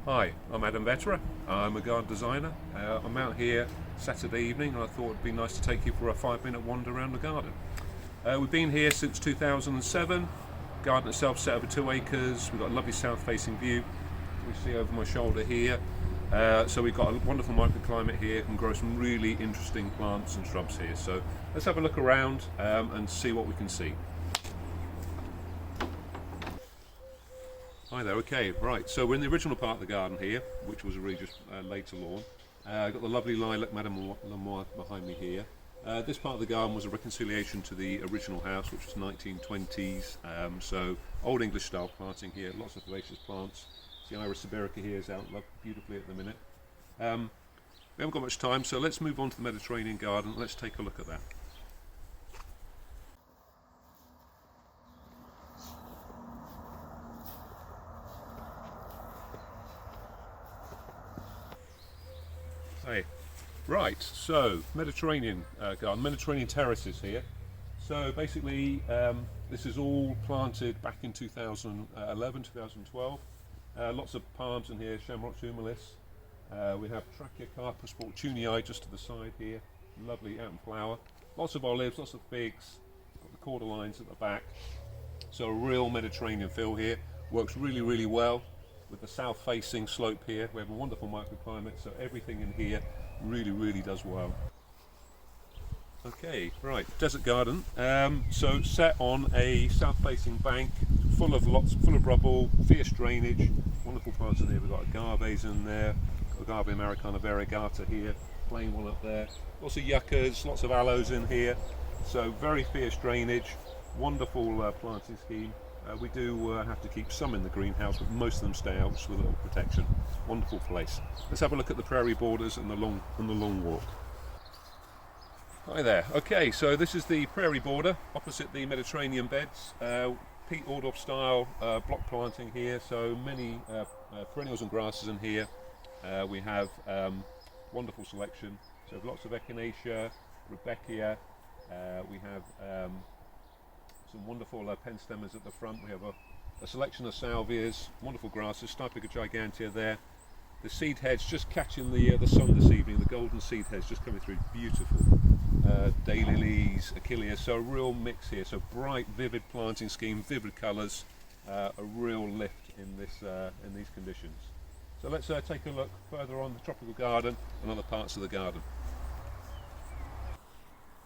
Hi, I'm Adam Vettera. I'm a garden designer. I'm out here Saturday evening and I thought it'd be nice to take you for a 5-minute wander around the garden. We've been here since 2007. Garden itself set over 2 acres. We've got a lovely south-facing view. We see over my shoulder here. So we've got a wonderful microclimate here and grow some really interesting plants and shrubs here. So let's have a look around and see what we can see. Hi there, okay, right, so we're in the original part of the garden here, which was really just laid to lawn. Got the lovely lilac Madame Lemoire behind me here. This part of the garden was a reconciliation to the original house, which was 1920s, so old English style planting here, lots of vivacious plants. The Iris Siberica here is out beautifully at the minute. We haven't got much time, so let's move on to the Mediterranean garden. Let's take a look at that. Hey. Right, so Mediterranean garden, Mediterranean terraces here. So basically this is all planted back in 2011, 2012. Lots of palms in here, Shamrock humilis. We have Trachycarpus fortunei just to the side here, lovely out in flower. Lots of olives, lots of figs, got the cordyline at the back. So a real Mediterranean feel here, works really, really well with the south-facing slope here. We have a wonderful microclimate, so everything in here really, really does well. Okay, right, desert garden. So set on a south-facing bank, full of rubble, fierce drainage, wonderful plants in here. We've got agaves in there, Agave Americana variegata here, plain one up there. Lots of yuccas, lots of aloes in here. So very fierce drainage, wonderful planting scheme. We do have to keep some in the greenhouse, but most of them stay out with a little protection. Wonderful place. Let's have a look at the prairie borders and the long walk. Hi there. Okay, so this is the prairie border opposite the Mediterranean beds. Pete Aldorf style block planting here. So many perennials and grasses in here. We have wonderful selection. So lots of Echinacea, Rudbeckia. We have some wonderful pentstemons at the front. We have a selection of salvias, wonderful grasses, Stipica gigantea there. The seed heads just catching the sun this evening, the golden seed heads just coming through, beautiful. Daylilies, Achilleas, so a real mix here, so bright, vivid planting scheme, vivid colours, a real lift in these conditions. So let's take a look further on the tropical garden and other parts of the garden.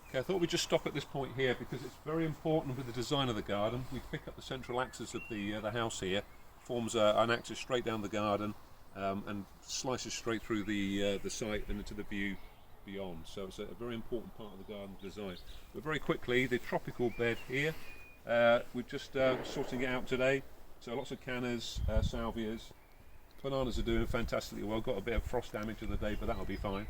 Okay, I thought we'd just stop at this point here because it's very important with the design of the garden. We pick up the central axis of the house here, forms an axis straight down the garden and slices straight through the site and into the view beyond. So it's a very important part of the garden design. But very quickly, the tropical bed here, we're just sorting it out today. So lots of cannas, salvias, bananas are doing fantastically well. Got a bit of frost damage of the day, but that'll be fine.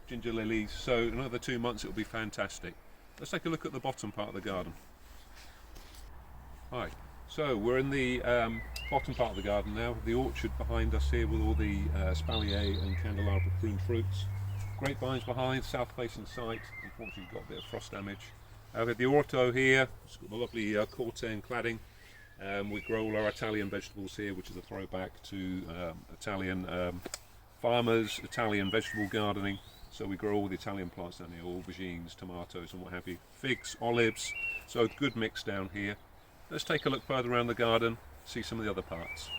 Ginger lilies, so in another 2 months it'll be fantastic. Let's take a look at the bottom part of the garden. Hi, so we're in the bottom part of the garden now, the orchard behind us here with all the espalier and candelabra prune fruits. Grapevines behind, south-facing site, unfortunately got a bit of frost damage. We have the orto here, it's got the lovely corten cladding. We grow all our Italian vegetables here, which is a throwback to Italian farmers, Italian vegetable gardening. So we grow all the Italian plants down here, aubergines, tomatoes and what have you. Figs, olives, so a good mix down here. Let's take a look further around the garden, see some of the other parts.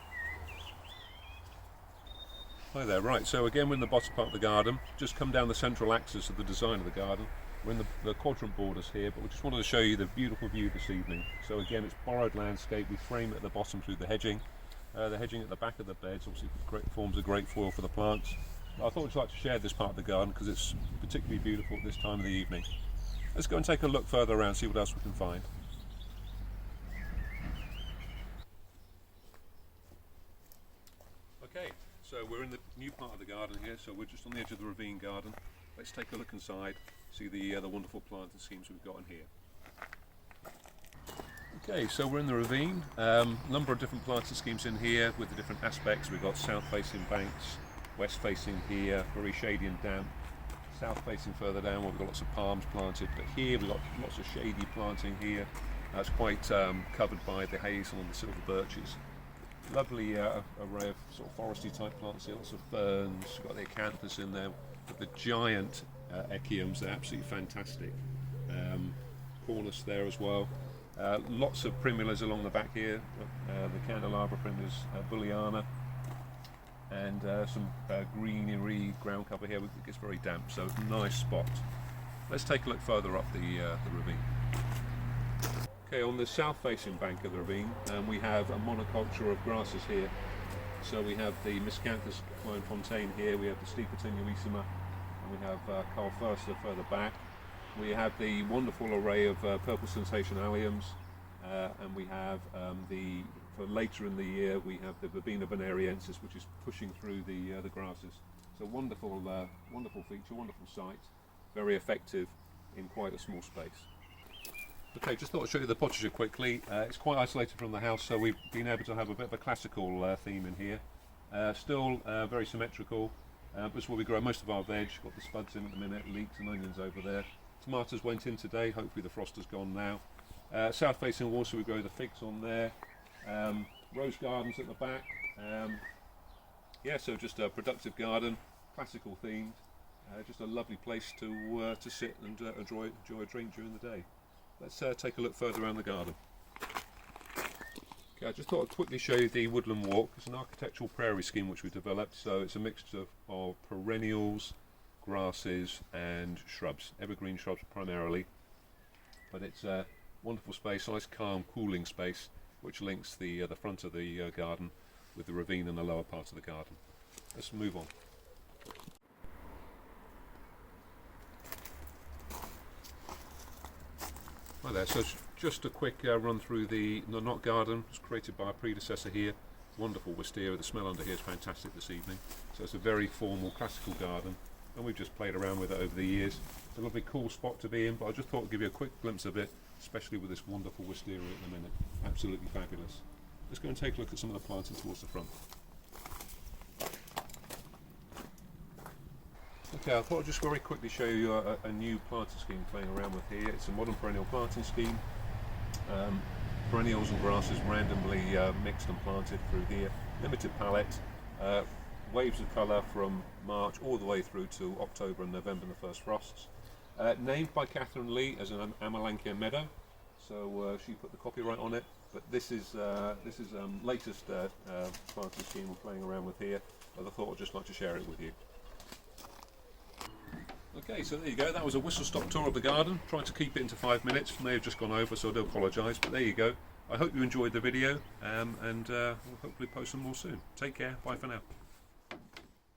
Hi there, right, so again we're in the bottom part of the garden. Just come down the central axis of the design of the garden. We're in the quadrant borders here, but we just wanted to show you the beautiful view this evening. So again, it's borrowed landscape. We frame it at the bottom through the hedging. The hedging at the back of the beds obviously forms a great foil for the plants. I thought I'd like to share this part of the garden because it's particularly beautiful at this time of the evening. Let's go and take a look further around, see what else we can find. Okay, so we're in the new part of the garden here, so we're just on the edge of the ravine garden. Let's take a look inside, see the wonderful planting schemes we've got in here. Okay, so we're in the ravine, number of different planting schemes in here with the different aspects. We've got south-facing banks, west-facing here, very shady and damp. South-facing further down, we've got lots of palms planted, but here we've got lots of shady planting here. That's quite covered by the hazel and the silver birches. Lovely array of sort of foresty type plants here, lots of ferns, got the acanthus in there, but the giant echiums, they're absolutely fantastic. Cornus there as well. Lots of primulas along the back here, the candelabra primulas, bulliana, and some greenery ground cover here. It gets very damp, so nice spot. Let's take a look further up the ravine. Okay, on the south-facing bank of the ravine, we have a monoculture of grasses here. So we have the Miscanthus Fontaine here, we have the Stipa tenuissima, and we have Carl Förster further back. We have the wonderful array of purple sensation alliums, and we have for later in the year, we have the Verbena bonariensis, which is pushing through the grasses. So wonderful, wonderful feature, wonderful site, very effective in quite a small space. Okay, just thought I'd show you the potager quickly. It's quite isolated from the house, so we've been able to have a bit of a classical theme in here. Still very symmetrical. This is where we grow most of our veg. Got the spuds in at the minute, leeks and onions over there. Tomatoes went in today, hopefully the frost has gone now. South facing wall, so we grow the figs on there. Rose gardens at the back. Yeah, so just a productive garden, classical themed. Just a lovely place to sit and enjoy a drink during the day. Let's take a look further around the garden. Okay, I just thought I'd quickly show you the woodland walk. It's an architectural prairie scheme which we developed, so it's a mixture of perennials, grasses and shrubs, evergreen shrubs primarily. But it's a wonderful space, nice calm cooling space which links the front of the garden with the ravine and the lower part of the garden. Let's move on. Hi there, so just a quick run through the knot garden. It was created by a predecessor here. Wonderful wisteria, the smell under here is fantastic this evening. So it's a very formal classical garden and we've just played around with it over the years. It's a lovely cool spot to be in, but I just thought I'd give you a quick glimpse of it, especially with this wonderful wisteria at the minute. Absolutely fabulous. Let's go and take a look at some of the planting towards the front. Okay, I thought I'd just very quickly show you a new planting scheme playing around with here. It's a modern perennial planting scheme. Perennials and grasses randomly mixed and planted through here. Limited palette. Waves of colour from March all the way through to October and November, the first frosts. Named by Catherine Lee as an Amelanchier meadow, so she put the copyright on it. But this is latest planting scheme we're playing around with here. But I thought I'd just like to share it with you. Okay, so there you go. That was a whistle-stop tour of the garden. Tried to keep it into 5 minutes. May have just gone over, so I do apologise. But there you go. I hope you enjoyed the video, and we'll hopefully post some more soon. Take care. Bye for now.